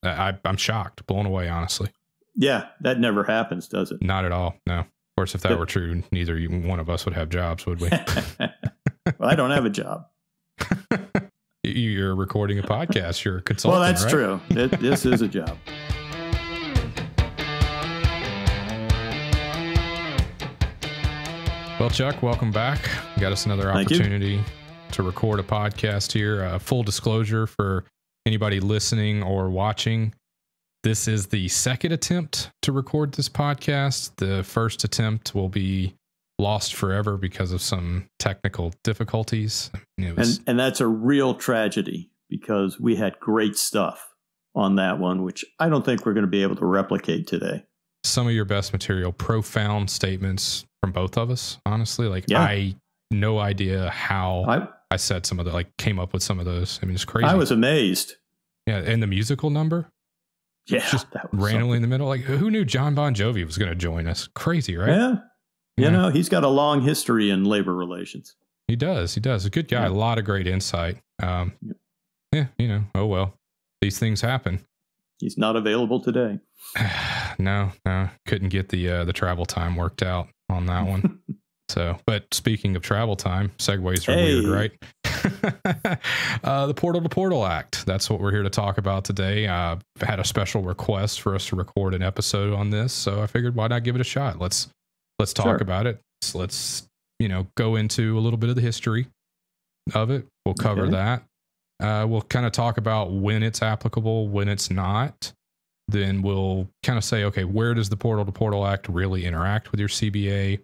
I'm shocked, blown away, honestly. Yeah, that never happens, does it? Not at all. No. Of course, if that were true, neither one of us would have jobs, would we? Well, I don't have a job. You're recording a podcast. You're a consultant. Well, that's right? true. This is a job. Well, Chuck, welcome back. You got us another opportunity to record a podcast here. Full disclosure for anybody listening or watching. This is the second attempt to record this podcast. The first attempt will be lost forever because of some technical difficulties. And that's a real tragedy because we had great stuff on that one, which I don't think we're going to be able to replicate today. Some of your best material, profound statements from both of us, honestly. I no idea how I said some of the, came up with some of those. I mean, it's crazy. I was amazed. Yeah. And the musical number. Yeah. Just randomly in the middle. Like, who knew John Bon Jovi was going to join us? Crazy, right? Yeah. You know, he's got a long history in labor relations. He does. He does. A good guy. Yeah. A lot of great insight. Yeah, oh well. These things happen. He's not available today. No. Couldn't get the travel time worked out on that one. So, but speaking of travel time, segues are weird, right? The Portal to Portal Act. That's what we're here to talk about today. Had a special request for us to record an episode on this, so I figured why not give it a shot? Let's talk about it. Let's go into a little bit of the history of it. We'll cover that. We'll kind of talk about when it's applicable, when it's not. Then we'll kind of say, okay, where does the Portal to Portal Act really interact with your CBA?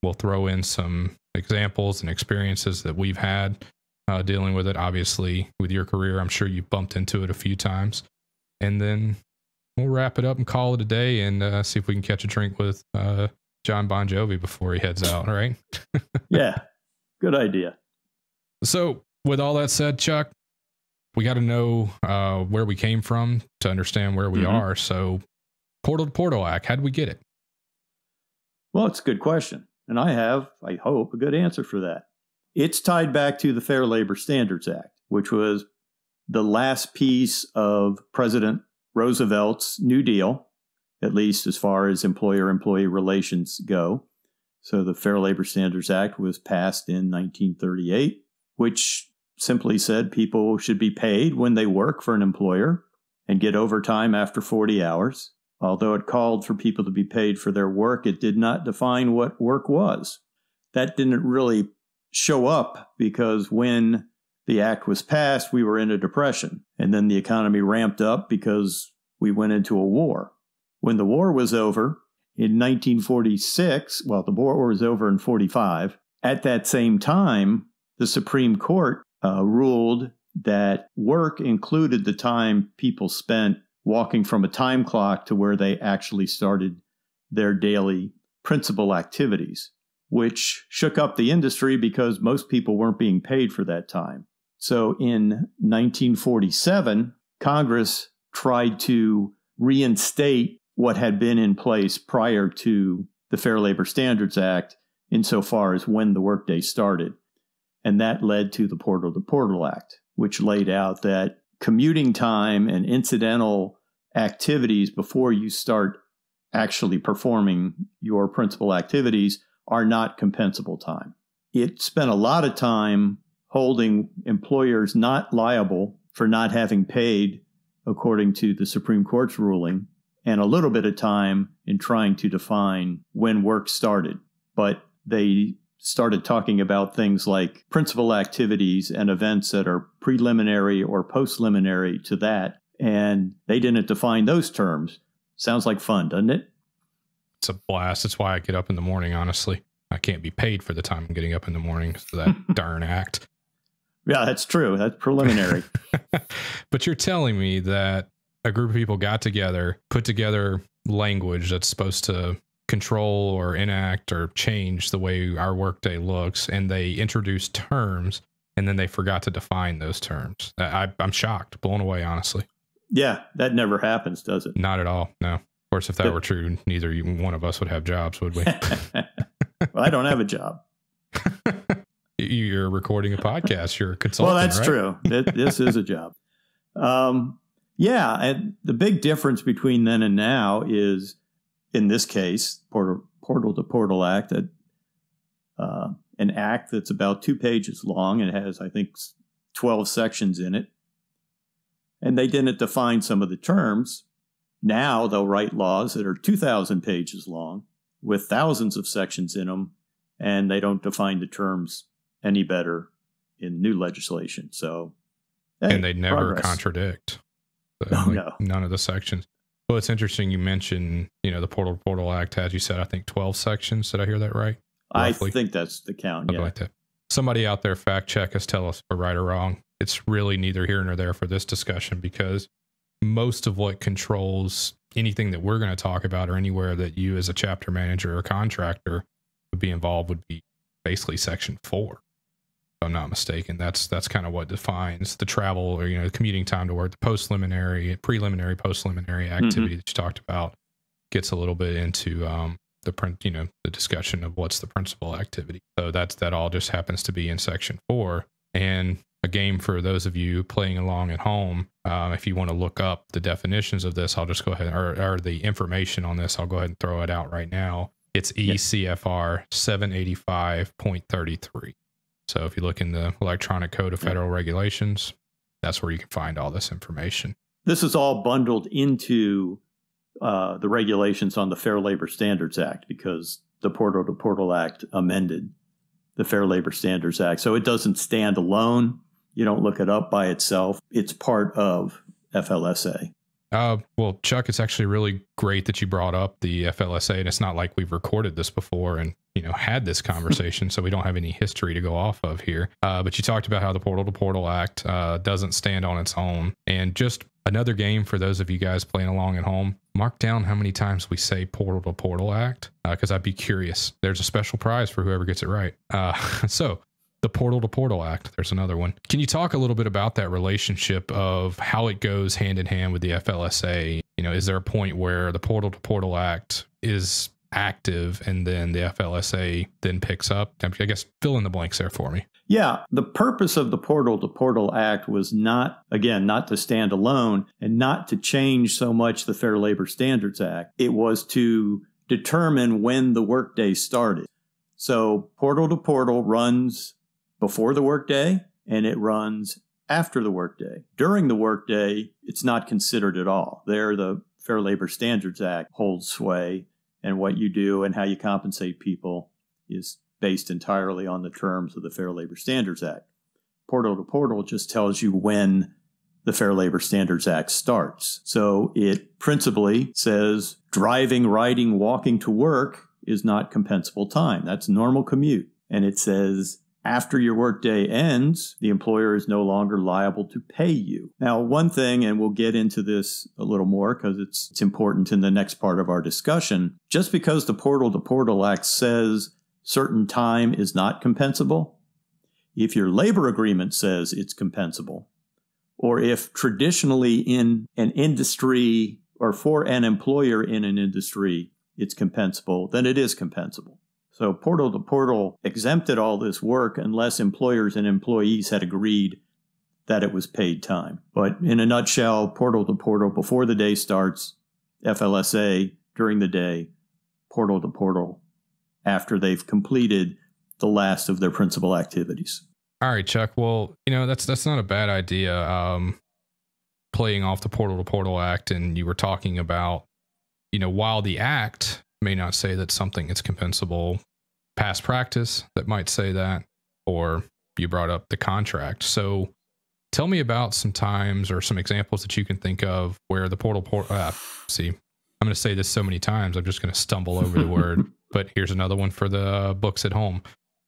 We'll throw in some examples and experiences that we've had dealing with it. Obviously, with your career, I'm sure you've bumped into it a few times. And then we'll wrap it up and call it a day and see if we can catch a drink with John Bon Jovi before he heads out, right? Yeah, good idea. So with all that said, Chuck, we got to know where we came from to understand where we are. So Portal to Portal Act, how did we get it? Well, it's a good question. And I hope, a good answer for that. It's tied back to the Fair Labor Standards Act, which was the last piece of President Roosevelt's New Deal, at least as far as employer-employee relations go. So the Fair Labor Standards Act was passed in 1938, which simply said people should be paid when they work for an employer and get overtime after 40 hours. Although it called for people to be paid for their work, it did not define what work was. That didn't really show up because when the act was passed, we were in a depression. And then the economy ramped up because we went into a war. When the war was over in 1946, well, the war was over in 45. At that same time, the Supreme Court ruled that work included the time people spent walking from a time clock to where they actually started their daily principal activities, which shook up the industry because most people weren't being paid for that time. So in 1947, Congress tried to reinstate what had been in place prior to the Fair Labor Standards Act insofar as when the workday started. And that led to the Portal to Portal Act, which laid out that commuting time and incidental activities before you start actually performing your principal activities are not compensable time. It spent a lot of time holding employers not liable for not having paid according to the Supreme Court's ruling, and a little bit of time in trying to define when work started. But they started talking about things like principal activities and events that are preliminary or post-liminary to that. And they didn't define those terms. Sounds like fun, doesn't it? It's a blast. That's why I get up in the morning, honestly. I can't be paid for the time I'm getting up in the morning for that darn act. Yeah, that's true. That's preliminary. But you're telling me that a group of people got together, put together language that's supposed to control or enact or change the way our workday looks, and they introduced terms, and then they forgot to define those terms. I'm shocked, blown away, honestly. Yeah, that never happens, does it? Not at all, no. Of course, if that were true, neither one of us would have jobs, would we? Well, I don't have a job. You're recording a podcast. You're a consultant, well, that's right? true. This is a job. Yeah, and the big difference between then and now is, in this case, Portal to Portal Act, an act that's about 2 pages long and has, I think, 12 sections in it. And they didn't define some of the terms. Now they'll write laws that are 2,000 pages long with thousands of sections in them, and they don't define the terms any better in new legislation. So, hey, and they never progress. Contradict. No. None of the sections. Well, it's interesting you mentioned, the Portal to Portal Act has, you said, I think 12 sections. Did I hear that right? Roughly? I think that's the count. Something like that. Somebody out there fact check us, tell us if we're right or wrong. It's really neither here nor there for this discussion, because most of what controls anything that we're going to talk about, or anywhere that you as a chapter manager or contractor would be involved, would be basically Section 4. If I'm not mistaken. That's kind of what defines the travel, or the commuting time to work, the preliminary, post-preliminary activity that you talked about. Gets a little bit into the discussion of what's the principal activity. So that all just happens to be in Section 4. And a game for those of you playing along at home, if you want to look up the definitions of this, I'll just go ahead, or the information on this, I'll go ahead and throw it out right now. It's ECFR 785.33. So if you look in the Electronic Code of Federal Regulations, that's where you can find all this information. This is all bundled into the regulations on the Fair Labor Standards Act, because the Portal to Portal Act amended the Fair Labor Standards Act. So it doesn't stand alone. You don't look it up by itself. It's part of FLSA. Well, Chuck, it's actually really great that you brought up the FLSA, and it's not like we've recorded this before and had this conversation, so we don't have any history to go off of here. But you talked about how the Portal to Portal Act doesn't stand on its own, and just another game for those of you guys playing along at home. Mark down how many times we say Portal to Portal Act, because I'd be curious. There's a special prize for whoever gets it right. So the Portal to Portal Act, there's another one. Can you talk a little bit about that relationship of how it goes hand in hand with the FLSA? Is there a point where the Portal to Portal Act is active and then the FLSA then picks up? I guess fill in the blanks there for me. Yeah, the purpose of the Portal to Portal Act was not to stand alone and not to change so much the Fair Labor Standards Act. It was to determine when the workday started. So Portal to Portal runs before the workday and it runs after the workday. During the workday, it's not considered at all. There, the Fair Labor Standards Act holds sway, and what you do and how you compensate people is based entirely on the terms of the Fair Labor Standards Act. Portal to Portal just tells you when the Fair Labor Standards Act starts. So it principally says driving, riding, walking to work is not compensable time. That's normal commute. And it says after your workday ends, the employer is no longer liable to pay you. Now, one thing, and we'll get into this a little more because it's important in the next part of our discussion, just because the Portal to Portal Act says certain time is not compensable, if your labor agreement says it's compensable, or if traditionally in an industry or for an employer in an industry it's compensable, then it is compensable. So Portal to Portal exempted all this work unless employers and employees had agreed that it was paid time. But in a nutshell, Portal to Portal before the day starts, FLSA during the day, Portal to Portal after they've completed the last of their principal activities. All right, Chuck. Well, that's not a bad idea. Playing off the Portal to Portal Act, and you were talking about, while the act may not say that something is compensable, past practice that might say that, or you brought up the contract. So tell me about some times or some examples that you can think of where the I'm going to say this so many times, I'm just going to stumble over the word, but here's another one for the books at home.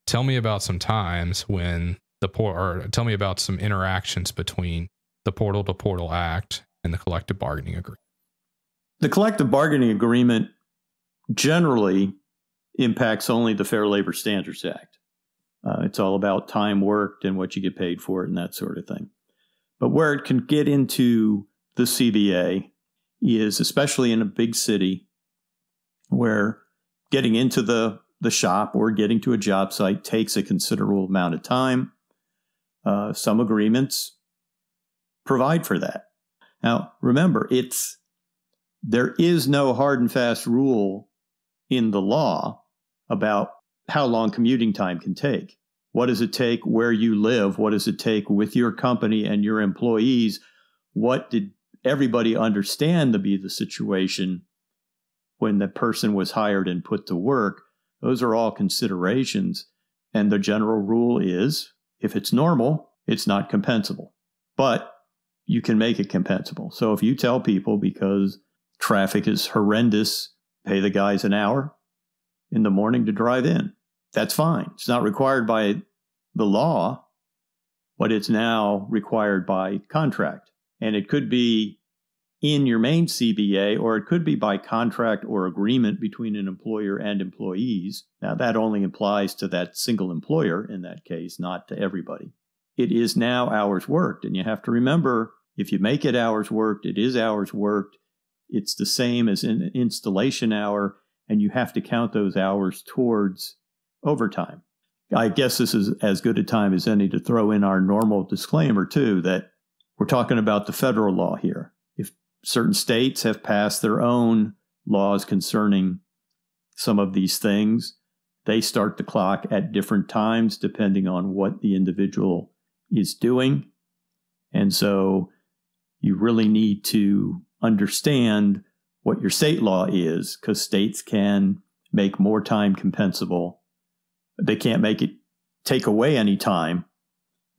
Tell me about some times when tell me about some interactions between the Portal to Portal Act and the collective bargaining agreement. The collective bargaining agreement generally impacts only the Fair Labor Standards Act. It's all about time worked and what you get paid for it and that sort of thing. But where it can get into the CBA is, especially in a big city, where getting into the shop or getting to a job site takes a considerable amount of time. Some agreements provide for that. Now, remember, there is no hard and fast rule in the law about how long commuting time can take. What does it take where you live? What does it take with your company and your employees? What did everybody understand to be the situation when the person was hired and put to work? Those are all considerations. And the general rule is, if it's normal, it's not compensable. But you can make it compensable. So if you tell people, because traffic is horrendous, pay the guys an hour in the morning to drive in, that's fine. It's not required by the law, but it's now required by contract. And it could be in your main CBA, or it could be by contract or agreement between an employer and employees. Now, that only applies to that single employer in that case, not to everybody. It is now hours worked. And you have to remember, if you make it hours worked, it is hours worked. It's the same as an installation hour, and you have to count those hours towards overtime. I guess this is as good a time as any to throw in our normal disclaimer, too, that we're talking about the federal law here. If certain states have passed their own laws concerning some of these things, they start the clock at different times depending on what the individual is doing. And so you really need to understand what your state law is, because states can make more time compensable. They can't make it take away any time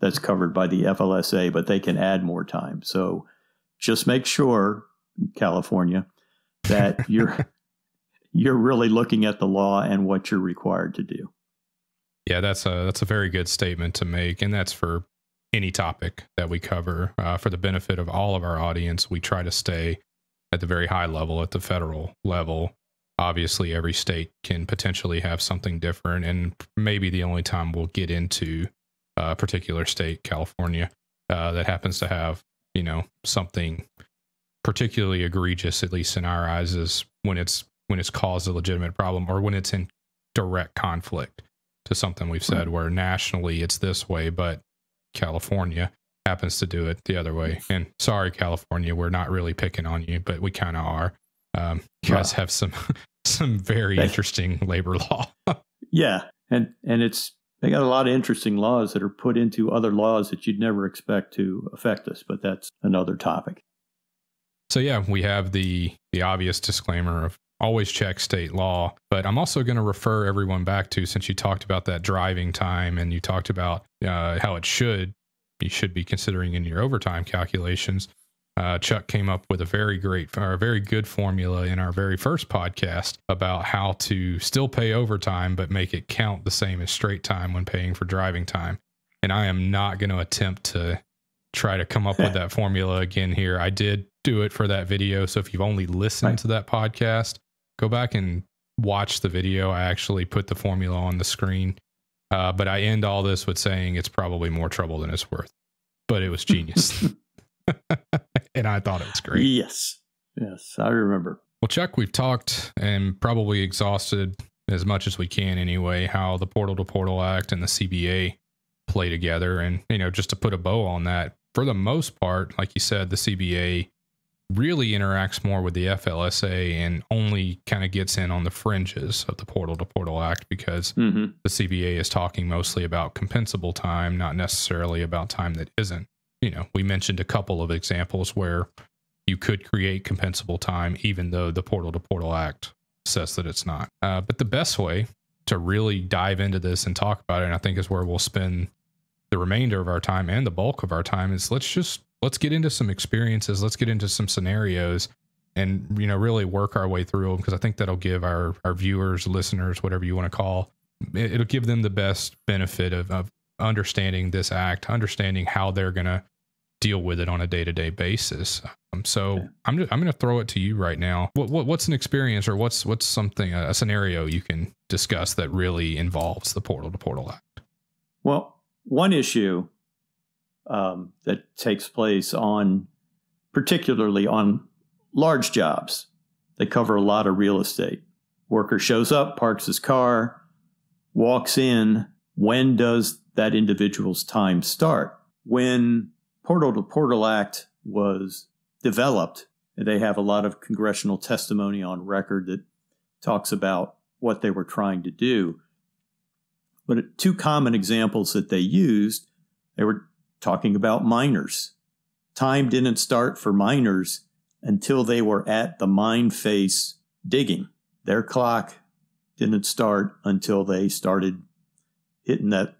that's covered by the FLSA, but they can add more time. So just make sure, California, that you're really looking at the law and what you're required to do. Yeah, that's a very good statement to make, and that's for any topic that we cover. For the benefit of all of our audience, we try to stay at the very high level, at the federal level. Obviously, every state can potentially have something different, and maybe the only time we'll get into a particular state, California, that happens to have, something particularly egregious, at least in our eyes, is when it's caused a legitimate problem, or when it's in direct conflict to something we've said, where nationally it's this way, but California happens to do it the other way. And sorry, California, we're not really picking on you, but we kind of are. You guys have some very interesting labor law. Yeah, and they got a lot of interesting laws that are put into other laws that you'd never expect to affect us, but that's another topic. So yeah, we have the obvious disclaimer of always check state law, but I'm also going to refer everyone back to, since you talked about that driving time and you talked about how you should be considering in your overtime calculations. Chuck came up with a very good formula in our very first podcast about how to still pay overtime, but make it count the same as straight time when paying for driving time. And I am not going to attempt to try to come up with that formula again here. I did do it for that video. So if you've only listened to that podcast, go back and watch the video. I actually put the formula on the screen. But I end all this with saying it's probably more trouble than it's worth. But it was genius. And I thought it was great. Yes, I remember. Well, Chuck, we've talked and probably exhausted as much as we can anyway, how the Portal to Portal Act and the CBA play together. And, just to put a bow on that, for the most part, like you said, the CBA really interacts more with the FLSA and only kind of gets in on the fringes of the Portal to Portal Act, because the CBA is talking mostly about compensable time, not necessarily about time that isn't. We mentioned a couple of examples where you could create compensable time, even though the Portal to Portal Act says that it's not. But the best way to really dive into this and talk about it, and I think is where we'll spend the remainder of our time and the bulk of our time, is let's get into some experiences. Let's get into some scenarios and, really work our way through them, because I think that'll give our viewers, listeners, whatever you want to call, it'll give them the best benefit of understanding this act, understanding how they're going to deal with it on a day-to-day basis. So I'm going to throw it to you right now. What's an experience, or what's something, a scenario you can discuss that really involves the Portal to Portal Act? Well, one issue that takes place particularly on large jobs that cover a lot of real estate. Worker shows up, parks his car, walks in. When does that individual's time start? When Portal to Portal Act was developed. They have a lot of congressional testimony on record that talks about what they were trying to do. But two common examples that they used, they were talking about miners. Time didn't start for miners until they were at the mine face digging. Their clock didn't start until they started hitting that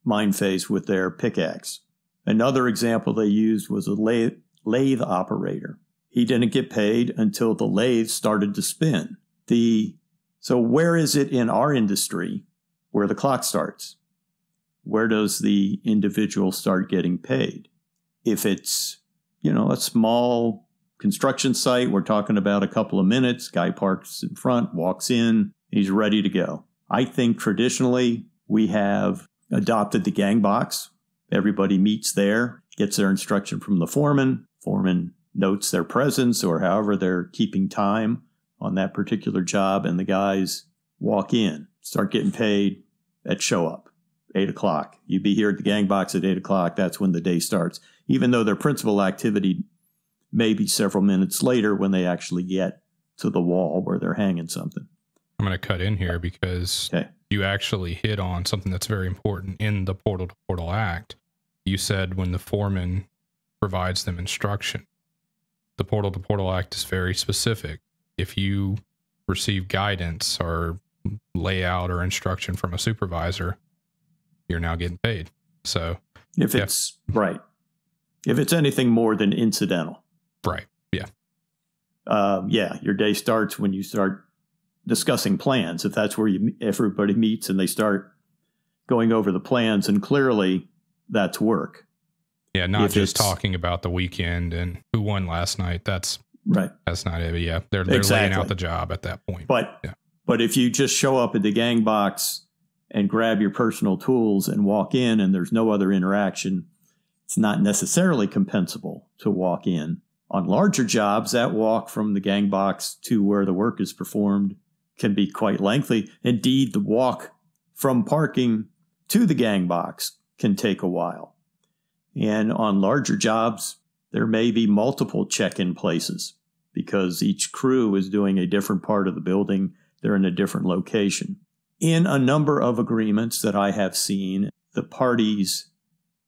mine face with their pickaxe. Another example they used was a lathe operator. He didn't get paid until the lathe started to spin. So where is it in our industry where the clock starts? Where does the individual start getting paid? If it's, a small construction site, we're talking about a couple of minutes, guy parks in front, walks in, he's ready to go. I think traditionally we have adopted the gang box. Everybody meets there, gets their instruction from the foreman. Foreman notes their presence or however they're keeping time on that particular job, and the guys walk in, start getting paid at show up, 8 o'clock. You be here at the gang box at 8 o'clock. That's when the day starts, even though their principal activity may be several minutes later when they actually get to the wall where they're hanging something. I'm going to cut in here because you actually hit on something that's very important in the Portal to Portal Act. You said when the foreman provides them instruction. The Portal to Portal Act is very specific. If you receive guidance or layout or instruction from a supervisor, you're now getting paid. So if it's right, if it's anything more than incidental, right. Yeah. Your day starts when you start discussing plans. If that's where everybody meets and they start going over the plans, and clearly that's work. Yeah. Not just talking about the weekend and who won last night. That's right. That's not it. Yeah. They're laying out the job at that point. But if you just show up at the gang box and grab your personal tools and walk in and there's no other interaction, it's not necessarily compensable to walk in. On larger jobs, that walk from the gang box to where the work is performed can be quite lengthy. Indeed, the walk from parking to the gang box can take a while. And on larger jobs, there may be multiple check-in places because each crew is doing a different part of the building. They're in a different location. In a number of agreements that I have seen, the parties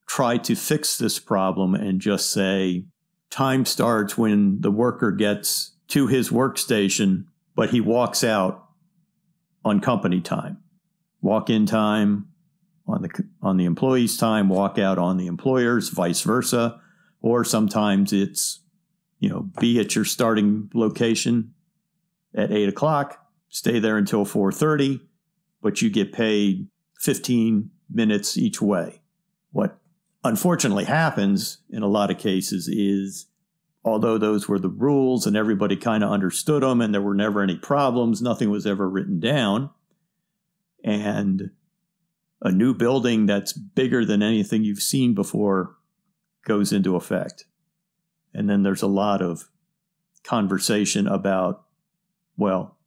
try to fix this problem and just say, time starts when the worker gets to his workstation, but he walks out on company time. Walk-in time on the employee's time, walk out on the employer's, vice versa. Or sometimes it's, be at your starting location at 8 o'clock, stay there until 4:30, but you get paid 15 minutes each way. What unfortunately happens in a lot of cases is, although those were the rules and everybody kind of understood them and there were never any problems, nothing was ever written down. And a new building that's bigger than anything you've seen before goes into effect. And then there's a lot of conversation about, well,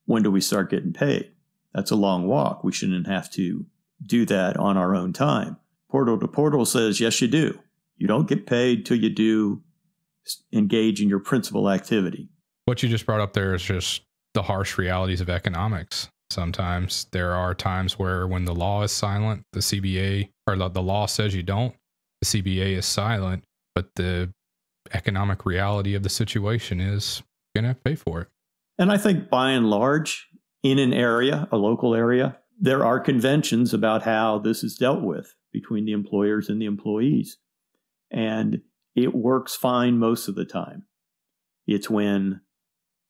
when do we start getting paid? That's a long walk. We shouldn't have to do that on our own time. Portal to Portal says, yes, you do. You don't get paid till you do engage in your principal activity. What you just brought up there is just the harsh realities of economics. Sometimes there are times where when the law is silent, the CBA, or the law says you don't, the CBA is silent, but the economic reality of the situation is going to pay for it. And I think by and large, in an area, a local area, there are conventions about how this is dealt with between the employers and the employees. And it works fine most of the time. It's when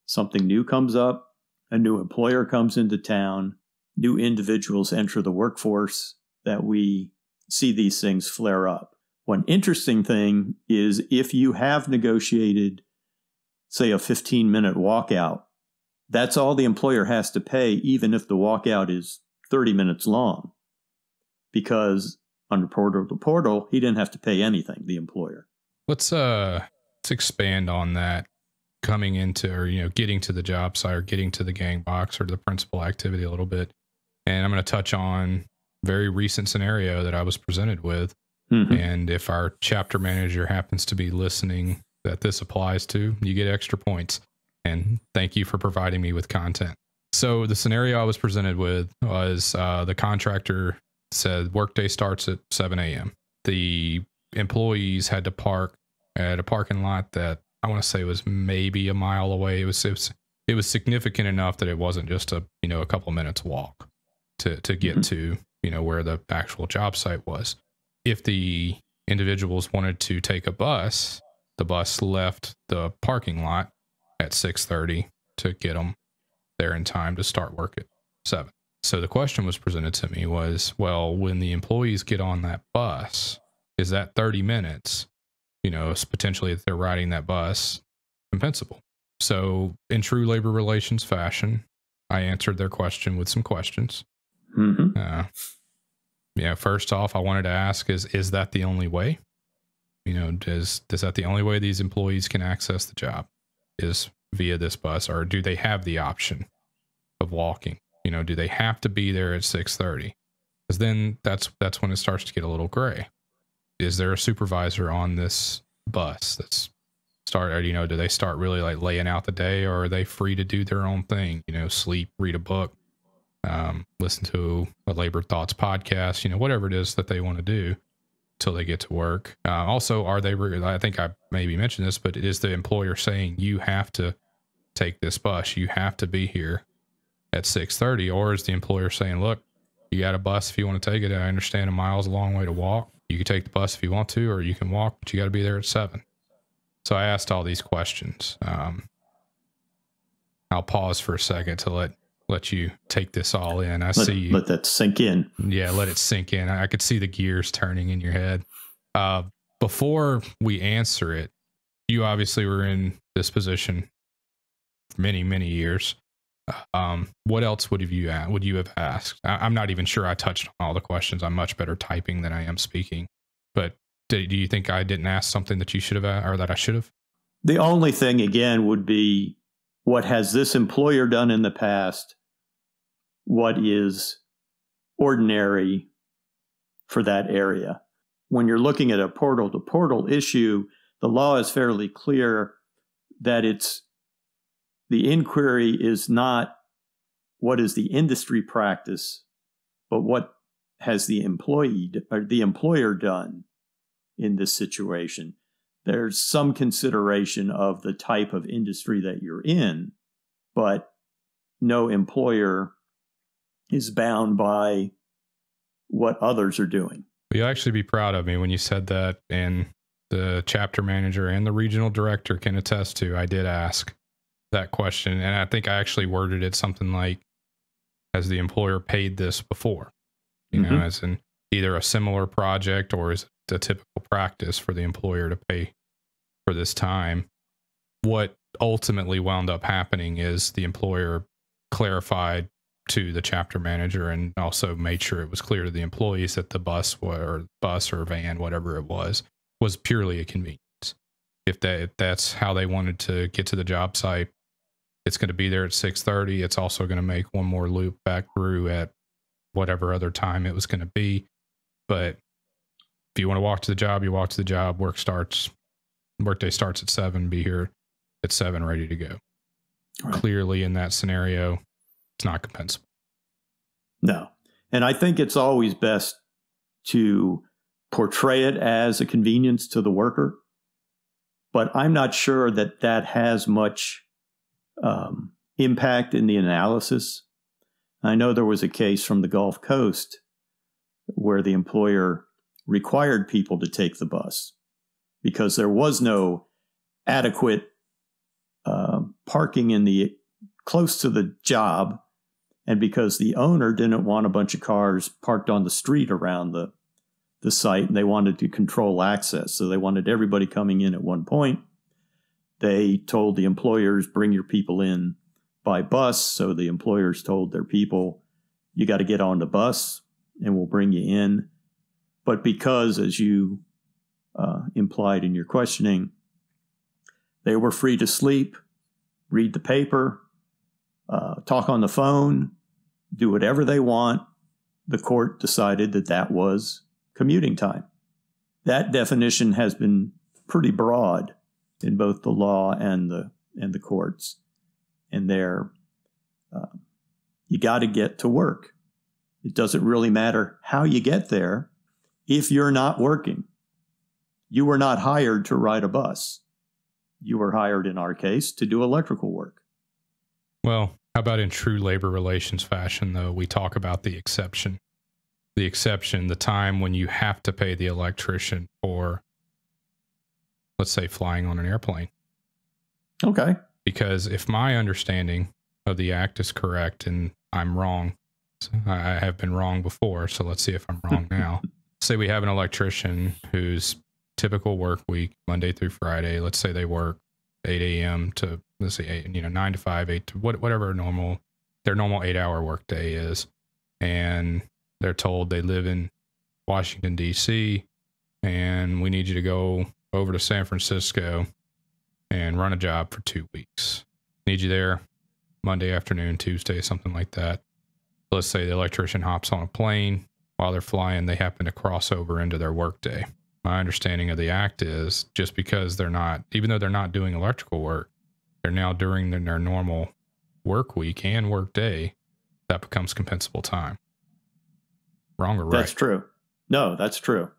something new comes up, a new employer comes into town, new individuals enter the workforce, that we see these things flare up. One interesting thing is if you have negotiated, say, a 15-minute walkout, that's all the employer has to pay, even if the walkout is 30 minutes long. Because under Portal to Portal, he didn't have to pay anything, the employer. Let's expand on that. Coming into, or getting to the job site or getting to the gang box or the principal activity a little bit. And I'm going to touch on a very recent scenario that I was presented with. Mm-hmm. And if our chapter manager happens to be listening that this applies to, you get extra points. And thank you for providing me with content. So the scenario I was presented with was the contractor said workday starts at 7 a.m. The employees had to park at a parking lot that I want to say was maybe a mile away. It was significant enough that it wasn't just a couple minutes walk to get to where the actual job site was. If the individuals wanted to take a bus, the bus left the parking lot at 6:30 to get them there in time to start work at 7. So the question was presented to me was, well, when the employees get on that bus, is that 30 minutes, potentially if they're riding that bus, compensable? So in true labor relations fashion, I answered their question with some questions. First off, I wanted to ask, is that the only way? Is that the only way these employees can access the job is via this bus, or do they have the option of walking? Do they have to be there at 6:30? Because then that's when it starts to get a little gray. Is there a supervisor on this bus that's do they start really like laying out the day, or are they free to do their own thing? Sleep, read a book, listen to a Labor Thoughts podcast, whatever it is that they want to do till they get to work. Also, are they, I think I maybe mentioned this, but is the employer saying you have to take this bus, you have to be here at 6:30, or is the employer saying, look, you got a bus if you want to take it. I understand a mile's a long way to walk. You can take the bus if you want to, or you can walk, but you got to be there at 7. So I asked all these questions. I'll pause for a second to let you take this all in. Let that sink in. Yeah, let it sink in. I could see the gears turning in your head. Before we answer it, you obviously were in this position for many, many years. What else would you have asked? I'm not even sure I touched on all the questions. I'm much better typing than I am speaking. But do you think I didn't ask something that you should have, or that I should have? The only thing, again, would be, what has this employer done in the past? What is ordinary for that area? When you're looking at a portal-to-portal issue, the law is fairly clear that the inquiry is not what is the industry practice, but what has the employee or the employer done in this situation. There's some consideration of the type of industry that you're in, but no employer is bound by what others are doing. You'll actually be proud of me when you said that, and the chapter manager and the regional director can attest to, I did ask that question, and I think I actually worded it something like, has the employer paid this before? As in either a similar project, or is it a typical practice for the employer to pay for this time? What ultimately wound up happening is the employer clarified to the chapter manager, and also made sure it was clear to the employees that the bus or van, whatever it was purely a convenience. If that's how they wanted to get to the job site, it's going to be there at 6:30. It's also going to make one more loop back through at whatever other time it was going to be. But if you want to walk to the job, you walk to the job. Workday starts at 7. Be here at 7, ready to go. Right. Clearly, in that scenario, it's not compensable. No. And I think it's always best to portray it as a convenience to the worker. But I'm not sure that has much impact in the analysis. I know there was a case from the Gulf Coast where the employer required people to take the bus because there was no adequate parking close to the job, and because the owner didn't want a bunch of cars parked on the street around the site, and they wanted to control access. So they wanted everybody coming in at one point. They told the employers, bring your people in by bus. So the employers told their people, you got to get on the bus and we'll bring you in. But because, as you implied in your questioning, they were free to sleep, read the paper, talk on the phone, do whatever they want, the court decided that was commuting time. That definition has been pretty broad in both the law and the courts. And there, you got to get to work. It doesn't really matter how you get there if you're not working. You were not hired to ride a bus. You were hired, in our case, to do electrical work. Well, how about in true labor relations fashion, though? We talk about the exception. The exception, the time when you have to pay the electrician for, let's say, flying on an airplane. Okay. Because if my understanding of the act is correct and I'm wrong, I have been wrong before, so let's see if I'm wrong now. Say we have an electrician whose typical work week, Monday through Friday, let's say they work 8 a.m. to, let's say, 9 to 5, 8 to whatever their normal 8-hour work day is. And they're told they live in Washington, D.C., and we need you to go over to San Francisco and run a job for 2 weeks. Need you there Monday afternoon, Tuesday, something like that. Let's say the electrician hops on a plane. While they're flying, they happen to cross over into their workday. My understanding of the act is just because they're not, even though they're not doing electrical work, they're now during their normal work week and work day, that becomes compensable time. Wrong or right? That's true. No, that's true.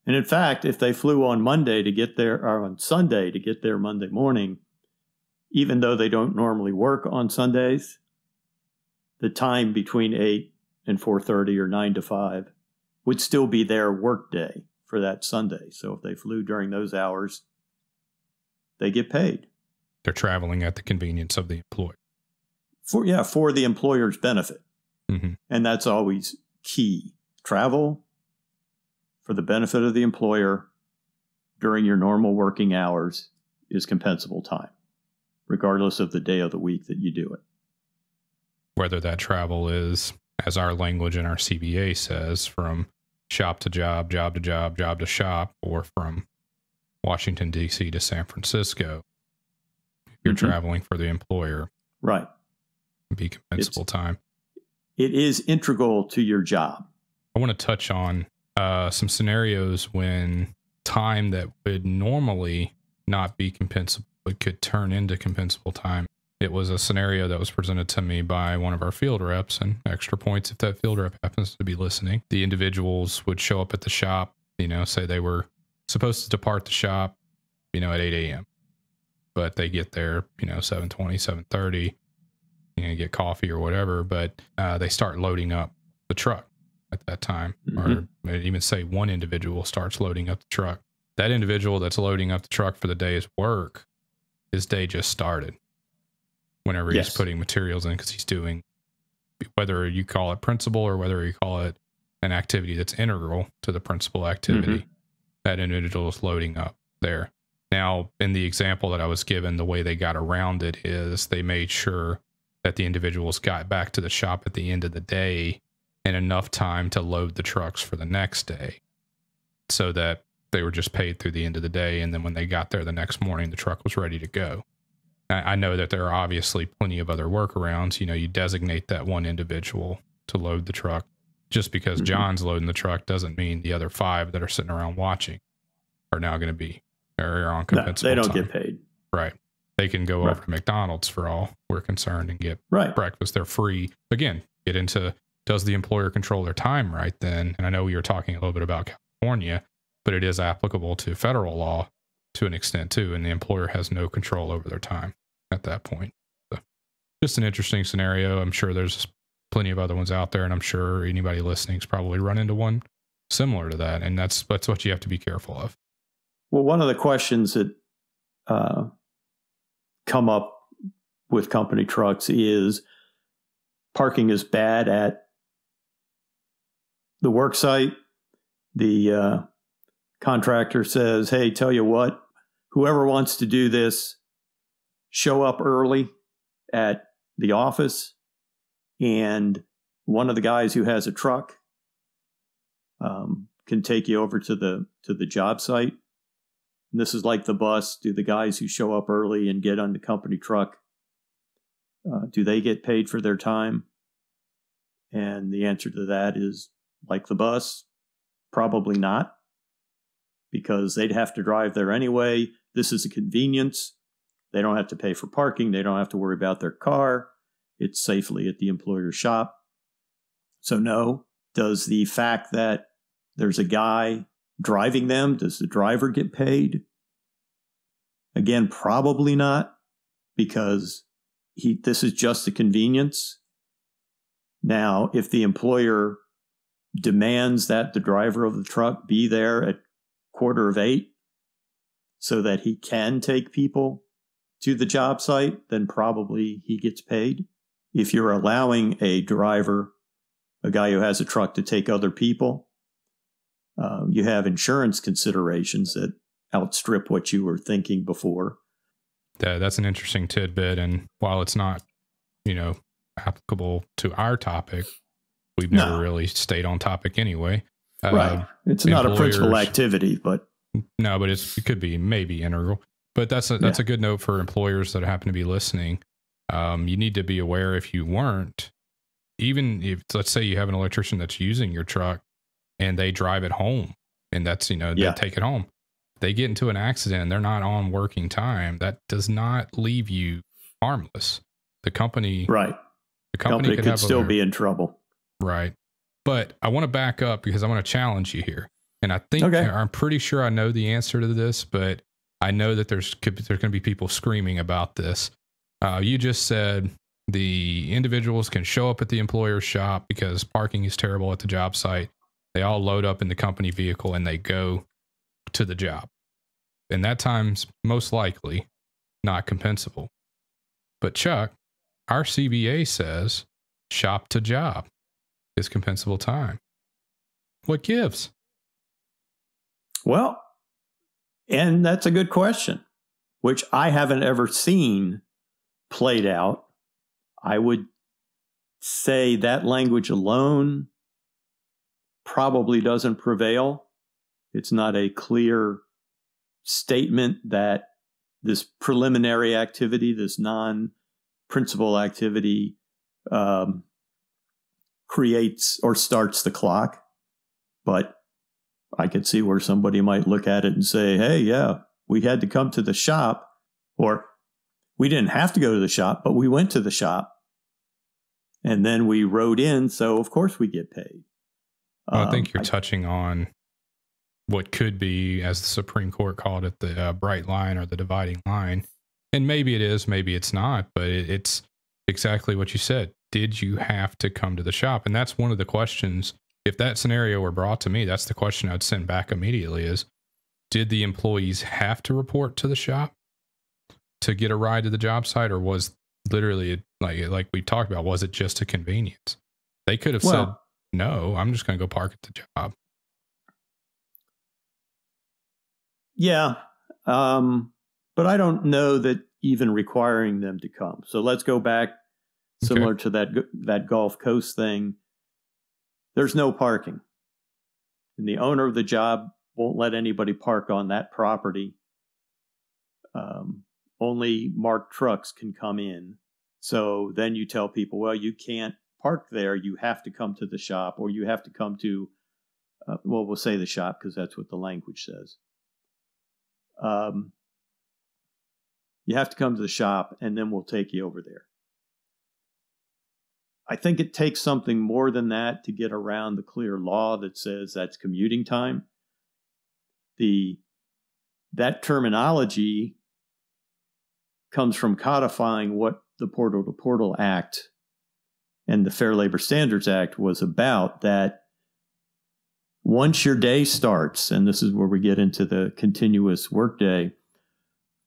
And in fact, if they flew on Monday to get there, or on Sunday to get there Monday morning, even though they don't normally work on Sundays, the time between 8 and 4:30 or 9 to 5 would still be their work day for that Sunday. So if they flew during those hours, they get paid. They're traveling at the convenience of the employer. For the employer's benefit. Mm-hmm. And that's always key. Travel for the benefit of the employer during your normal working hours is compensable time, regardless of the day of the week that you do it. Whether that travel is, as our language in our CBA says, from shop to job, job to job, job to shop, or from Washington, D.C. to San Francisco, if you're traveling for the employer. Right. It'd be compensable time. It is integral to your job. I want to touch on some scenarios when time that would normally not be compensable but could turn into compensable time. It was a scenario that was presented to me by one of our field reps, and extra points if that field rep happens to be listening. The individuals would show up at the shop, say they were supposed to depart the shop, at 8 a.m. But they get there, 7:20, 7:30, get coffee or whatever, but they start loading up the truck at that time. Or even say one individual starts loading up the truck. That individual that's loading up the truck for the day's work, his day just started. Whenever he's putting materials in, because he's doing, whether you call it principal or whether you call it an activity that's integral to the principal activity, that individual is loading up there. Now, in the example that I was given, the way they got around it is they made sure that the individuals got back to the shop at the end of the day in enough time to load the trucks for the next day, so that they were just paid through the end of the day. And then when they got there the next morning, the truck was ready to go. I know that there are obviously plenty of other workarounds. You designate that one individual to load the truck. Just because John's loading the truck doesn't mean the other 5 that are sitting around watching are now going to be or on compensable time. They don't get paid. Right. They can go over to McDonald's for all we're concerned and get breakfast. They're free. Again, get into, does the employer control their time right then? And I know we were talking a little bit about California, but it is applicable to federal law to an extent too. And the employer has no control over their time at that point. So just an interesting scenario. I'm sure there's plenty of other ones out there, and I'm sure anybody listening's probably run into one similar to that. And that's what you have to be careful of. Well, one of the questions that come up with company trucks is parking is bad at the work site. The contractor says, hey, tell you what, whoever wants to do this, show up early at the office, and one of the guys who has a truck can take you over to the job site. And this is like the bus. Do the guys who show up early and get on the company truck, do they get paid for their time? And the answer to that is, like the bus, probably not, because they'd have to drive there anyway. this is a convenience. They don't have to pay for parking. They don't have to worry about their car. It's safely at the employer's shop. So no. Does the fact that there's a guy driving them, does the driver get paid? Again, probably not, because this is just a convenience. Now, if the employer demands that the driver of the truck be there at 7:45 so that he can take people to the job site, then probably he gets paid. If you're allowing a driver, a guy who has a truck, to take other people, you have insurance considerations that outstrip what you were thinking before. That's an interesting tidbit. And while it's not, applicable to our topic, we've never really stayed on topic anyway. Right. It's not a principal activity, but. No, but it could be maybe integral. But that's a good note for employers that happen to be listening. You need to be aware, if you weren't, even if, let's say you have an electrician that's using your truck and they drive it home, and that's, they take it home. They get into an accident and they're not on working time. That does not leave you harmless. The company, right. The company could still be in trouble. Right. But I want to back up because I want to challenge you here. And I think I'm pretty sure I know the answer to this, but I know that there's going to be people screaming about this. You just said the individuals can show up at the employer's shop because parking is terrible at the job site. They all load up in the company vehicle and they go to the job. And that time's most likely not compensable. But Chuck, our CBA says shop to job is compensable time. What gives? Well, and that's a good question, which I haven't ever seen played out. I would say that language alone probably doesn't prevail. It's not a clear statement that this preliminary activity, this non-principal activity, creates or starts the clock. But I could see where somebody might look at it and say, hey, yeah, we had to come to the shop, or we didn't have to go to the shop, but we went to the shop and then we rode in. So of course we get paid. Well, I think you're touching on what could be, as the Supreme Court called it, the bright line or the dividing line. And maybe it is, maybe it's not, but it's exactly what you said. Did you have to come to the shop? And that's one of the questions. If that scenario were brought to me, that's the question I'd send back immediately is, did the employees have to report to the shop to get a ride to the job site? Or was literally, like we talked about, was it just a convenience? They could have said, no, I'm just going to go park at the job. Yeah. But I don't know that even requiring them to come. So let's go back similar to that Gulf Coast thing. There's no parking. And the owner of the job won't let anybody park on that property. Only marked trucks can come in. So then you tell people, well, you can't park there. You have to come to the shop, or you have to come to, we'll say the shop because that's what the language says. You have to come to the shop and then we'll take you over there. I think it takes something more than that to get around the clear law that says that's commuting time. That terminology comes from codifying what the Portal to Portal Act and the Fair Labor Standards Act was about, that once your day starts, and this is where we get into the continuous workday,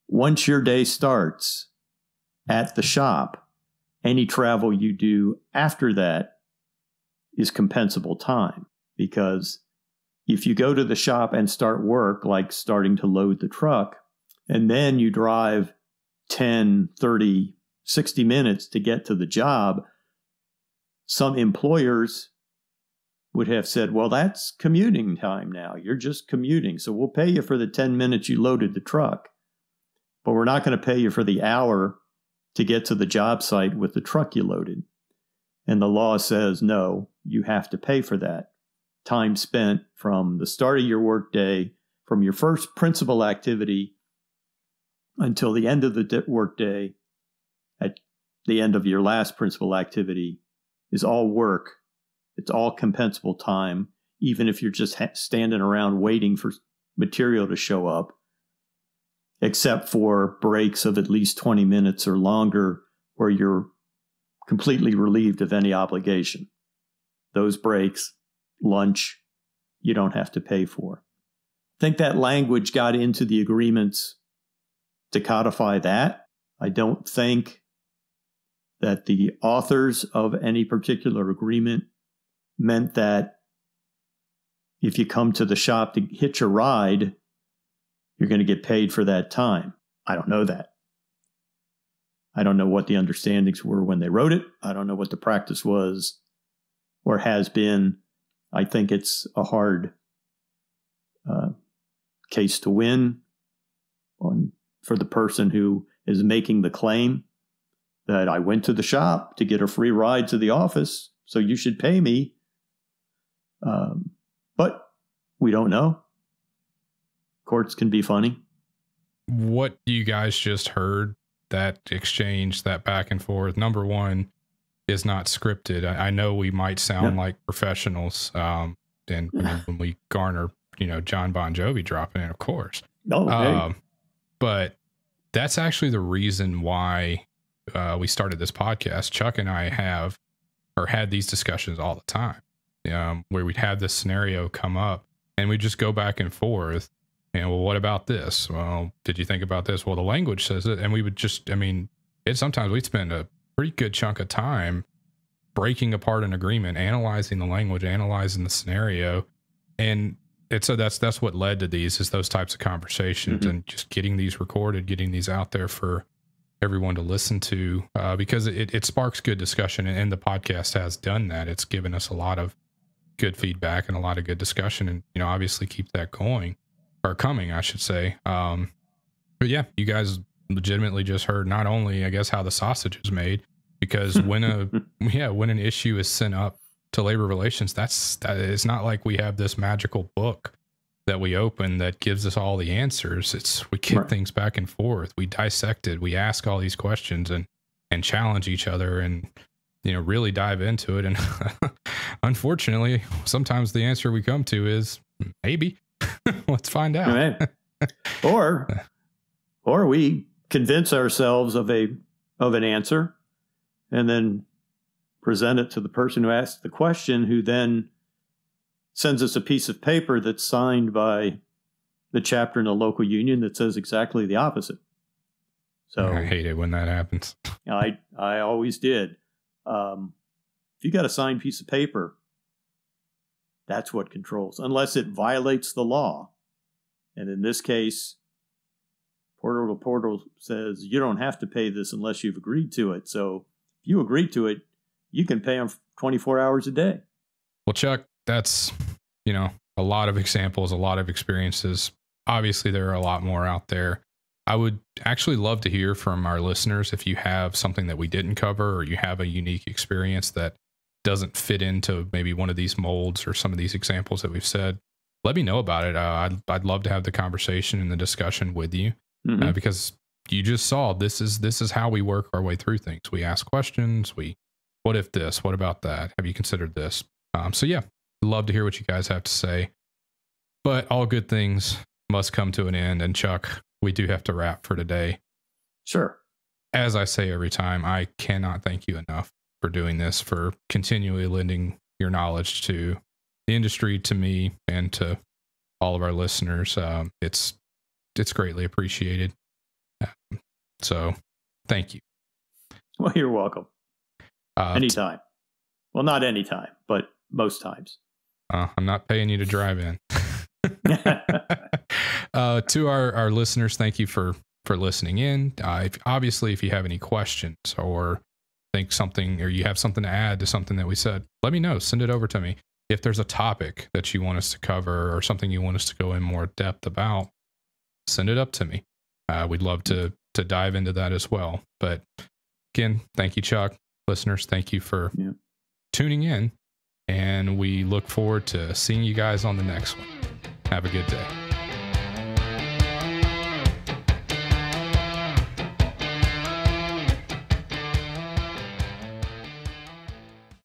once your day starts at the shop, any travel you do after that is compensable time. Because if you go to the shop and start work, like starting to load the truck, and then you drive 10, 30, 60 minutes to get to the job, some employers would have said, well, that's commuting time now. You're just commuting. So we'll pay you for the 10 minutes you loaded the truck, but we're not going to pay you for the hour to get to the job site with the truck you loaded. And the law says, no, you have to pay for that time spent from the start of your workday, from your first principal activity until the end of the workday, at the end of your last principal activity, is all work. It's all compensable time, even if you're just standing around waiting for material to show up, except for breaks of at least 20 minutes or longer where you're completely relieved of any obligation. Those breaks, lunch, you don't have to pay for. I think that language got into the agreements to codify that. I don't think that the authors of any particular agreement meant that if you come to the shop to hitch a ride, you're going to get paid for that time. I don't know that. I don't know what the understandings were when they wrote it. I don't know what the practice was or has been. I think it's a hard case to win for the person who is making the claim that I went to the shop to get a free ride to the office, so you should pay me. But we don't know. Courts can be funny. What you guys just heard, that exchange, that back and forth, number one, is not scripted. I know we might sound like professionals, and when we garner, John Bon Jovi dropping in, of course. But that's actually the reason why we started this podcast. Chuck and I had these discussions all the time, where we'd have this scenario come up and we just go back and forth. And well, what about this? Well, did you think about this? Well, the language says it. And we would just, sometimes we'd spend a pretty good chunk of time breaking apart an agreement, analyzing the language, analyzing the scenario. And that's what led to these, is those types of conversations, and just getting these recorded, getting these out there for everyone to listen to, because it sparks good discussion, and the podcast has done that. It's given us a lot of good feedback and a lot of good discussion, and, obviously keep that going, or coming, I should say. But yeah, you guys legitimately just heard not only, I guess, how the sausage is made, because when an issue is sent up to labor relations, it's not like we have this magical book that we open that gives us all the answers. We kick things back and forth. We dissect it. We ask all these questions and challenge each other, and, really dive into it. And unfortunately, sometimes the answer we come to is maybe. Let's find out. Right. Or we convince ourselves of an answer and then present it to the person who asked the question, who then sends us a piece of paper that's signed by the chapter in a local union that says exactly the opposite. So I hate it when that happens. I always did. If you got a signed piece of paper, that's what controls, unless it violates the law. And in this case, Portal to Portal says you don't have to pay this unless you've agreed to it. So if you agree to it, you can pay them 24 hours a day. Well, Chuck, that's, a lot of examples, a lot of experiences. Obviously, there are a lot more out there. I would actually love to hear from our listeners if you have something that we didn't cover, or you have a unique experience that doesn't fit into maybe one of these molds or some of these examples that we've said. Let me know about it. I'd love to have the conversation and the discussion with you, because you just saw this is how we work our way through things. We ask questions. What if this? What about that? Have you considered this? So yeah, love to hear what you guys have to say. But all good things must come to an end. And Chuck, we do have to wrap for today. Sure. As I say every time, I cannot thank you enough for doing this, for continually lending your knowledge to the industry, to me, and to all of our listeners. It's greatly appreciated. So thank you. Well, you're welcome. Anytime. Well, not anytime, but most times. I'm not paying you to drive in. To our listeners, thank you for listening in. If you have any questions, or think something, or you have something to add to something that we said, let me know. Send it over to me. If there's a topic that you want us to cover, or something you want us to go in more depth about, send it up to me. We'd love to dive into that as well. But again, thank you, Chuck. Listeners, thank you for tuning in, and we look forward to seeing you guys on the next one. Have a good day.